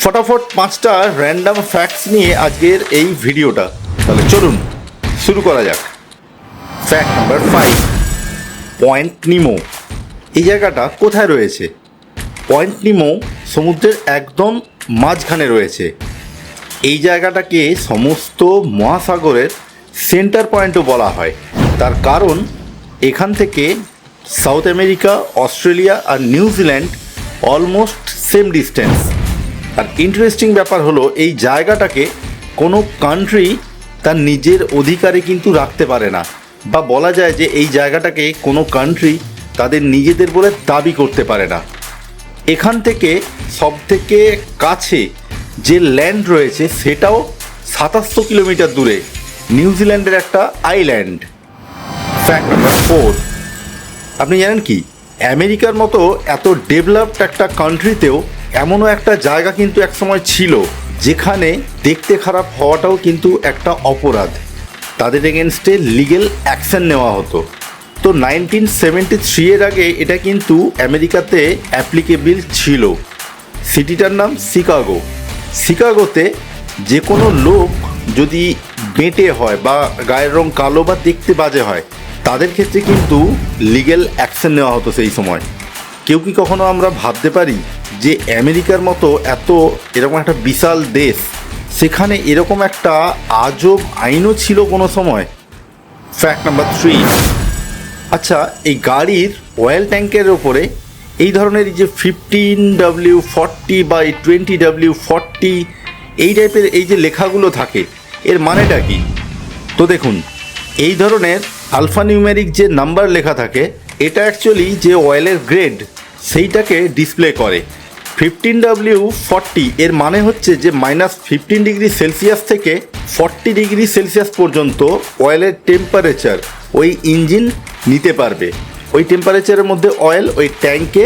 ফটাফট 5টা random facts নিয়ে আজকের এই ভিডিওটা। তাহলে চলুন শুরু করা যাক। Fact number 5, point Nemo. এই জায়গাটা কোথায় রয়েছে? পয়েন্ট নিমো সমুদ্রের একদম মাঝখানে রয়েছে। এই জায়গাটাকে সমস্ত মহাসাগরের সেন্টার পয়েন্টও বলা হয়। তার কারণ এখান থেকে সাউথ আমেরিকা, অস্ট্রেলিয়া আর নিউজিল্যান্ড অলমোস্ট সেম ডিস্টেন্স। আর ইন্টারেস্টিং ব্যাপার হলো এই জায়গাটাকে কোনো কান্ট্রি তার নিজের অধিকারে কিন্তু রাখতে পারে না, বা বলা যায় যে এই জায়গাটাকে কোনো কান্ট্রি তাদের নিজেদের বলে দাবি করতে পারে না। এখান থেকে সবথেকে কাছে যে ল্যান্ড রয়েছে সেটাও 2700 কিলোমিটার দূরে, নিউজিল্যান্ডের একটা আইল্যান্ড। ফ্যাক্ট নাম্বার 4, আপনি জানেন কি আমেরিকার মতো এত ডেভেলপড একটা কান্ট্রিতেও এমনও একটা জায়গা কিন্তু একসময় ছিল যেখানে দেখতে খারাপ হওয়াটাও কিন্তু একটা অপরাধ, তাদের এগেনস্টে লিগেল অ্যাকশন নেওয়া হতো। তো 1973 এর আগে এটা কিন্তু আমেরিকাতে অ্যাপ্লিকেবল ছিল। সিটিটার নাম শিকাগো। শিকাগোতে যে কোনো লোক যদি বেঁটে হয় বা গায়ের রং কালো বা দেখতে বাজে হয়, তাদের ক্ষেত্রে কিন্তু লিগ্যাল অ্যাকশন নেওয়া হতো সেই সময়। কেউ কি কখনো আমরা ভাবতে পারি যে আমেরিকার মতো এরকম একটা বিশাল দেশ, সেখানে এরকম একটা আজব আইনও ছিল কোনো সময়? ফ্যাক্ট নাম্বার 3, আচ্ছা এই গাড়ির অয়েল ট্যাঙ্কের ওপরে এই ধরনের যে 15W40 বা 20W40 এই টাইপের এই যে লেখাগুলো থাকে, এর মানেটা কি? তো দেখুন, এই ধরনের আলফানিউমেরিক যে নাম্বার লেখা থাকে, এটা অ্যাকচুয়ালি যে অয়েলের গ্রেড সেইটাকে ডিসপ্লে করে। 15W40 এর মানে হচ্ছে যে -15°C থেকে 40°C পর্যন্ত অয়েলের টেম্পারেচার ওই ইঞ্জিন নিতে পারবে। ওই টেম্পারেচারের মধ্যে অয়েল ওই ট্যাঙ্কে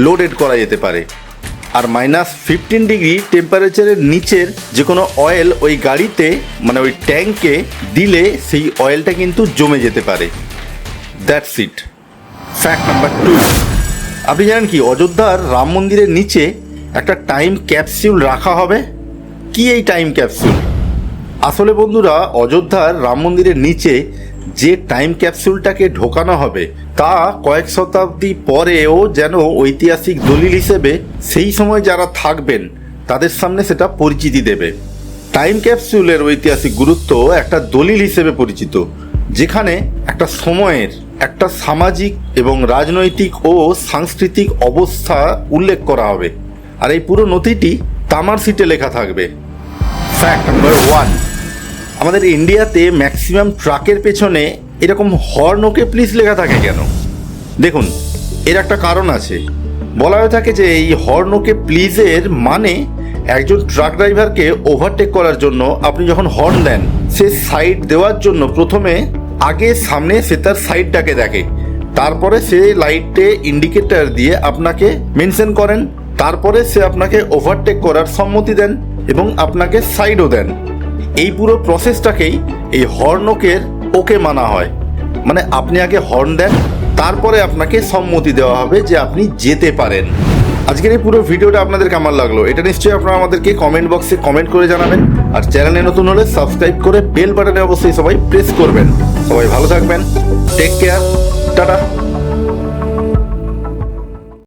লোডেড করা যেতে পারে। আর -15° টেম্পারেচারের নিচের যে কোনো অয়েল ওই গাড়িতে মানে ওই ট্যাঙ্কে দিলে সেই অয়েলটা কিন্তু জমে যেতে পারে। That's it. ফ্যাক্ট নাম্বার 2, আপনি জানেন কি অযোধ্যার রাম মন্দিরের নিচে একটা টাইম ক্যাপসুল রাখা হবে? কি এই টাইম ক্যাপসুল? আসলে বন্ধুরা, অযোধ্যার রাম মন্দিরের নিচে যে টাইম ক্যাপসুলটাকে ঢোকানো হবে তা কয়েক শতাব্দী পরেও যেন ঐতিহাসিক দলিল হিসেবে সেই সময় যারা থাকবেন তাদের সামনে সেটা পরিচিতি দেবে। টাইম ক্যাপসুলের ঐতিহাসিক গুরুত্ব একটা দলিল হিসেবে পরিচিত, যেখানে একটা সময়ের একটা সামাজিক এবং রাজনৈতিক ও সাংস্কৃতিক অবস্থা উল্লেখ করা হবে। আর এই পুরো নথিটি তামার সিটে লেখা থাকবে। ফ্যাক্ট নাম্বার 1, আমাদের ইন্ডিয়াতে ম্যাক্সিমাম ট্রাকের পেছনে এরকম হর্ন ওকে প্লিজ লেখা থাকে কেন? দেখুন, এর একটা কারণ আছে। বলা হয়ে থাকে যে এই হর্ন ওকে প্লিজের মানে একজন ট্রাক ড্রাইভারকে ওভারটেক করার জন্য আপনি যখন হর্ন দেন, সে সাইড দেওয়ার জন্য প্রথমে আগে সামনে সে তার সাইডটাকে দেখে, তারপরে সে লাইটে ইন্ডিকেটর দিয়ে আপনাকে মেনশন করেন, তারপরে সে আপনাকে ওভারটেক করার সম্মতি দেন এবং আপনাকে সাইডও দেন। এই পুরো প্রসেসটাকেই এই হর্নকের ওকে মানা হয়। মানে আপনি আগে হর্ন দেন, তারপরে আপনাকে সম্মতি দেওয়া হবে যে আপনি যেতে পারেন। আজকের এই পুরো ভিডিওটা আপনাদের কেমন লাগলো এটা নিশ্চয়ই আপনারা আমাদেরকে কমেন্ট বক্সে কমেন্ট করে জানাবেন। আর চ্যানেলে নতুন হলে সাবস্ক্রাইব করে বেল বাটনে অবশ্যই সবাই প্রেস করবেন। সবাই ভালো থাকবেন, টেক কেয়ার, টাটা।